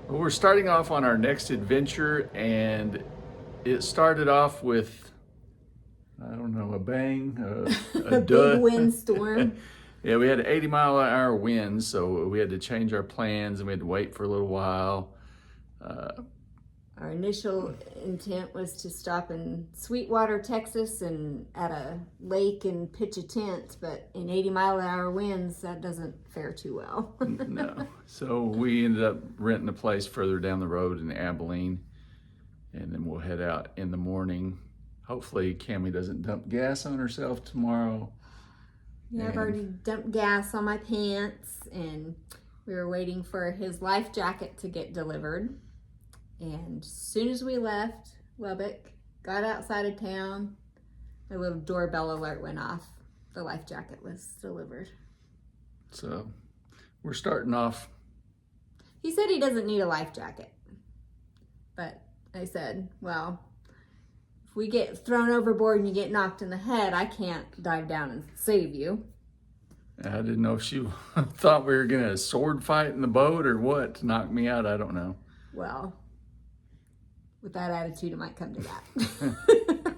Well, we're starting off on our next adventure, and it started off with, I don't know, a bang, A big windstorm. Yeah, we had 80-mile-an-hour winds, so we had to change our plans and we had to wait for a little while. Our initial intent was to stop in Sweetwater, Texas, and at a lake and pitch a tent, but in 80-mile-an-hour winds, that doesn't fare too well. No. So we ended up renting a place further down the road in Abilene, and then we'll head out in the morning. Hopefully Cammie doesn't dump gas on herself tomorrow. Yeah, I've already dumped gas on my pants, and we were waiting for his life jacket to get delivered. And as soon as we left Lubbock, got outside of town, a little doorbell alert went off. The life jacket was delivered. So we're starting off. He said he doesn't need a life jacket. But I said, well, if we get thrown overboard and you get knocked in the head, I can't dive down and save you. I didn't know if she thought we were going to sword fight in the boat or what to knock me out. I don't know. Well, with that attitude, it might come to that.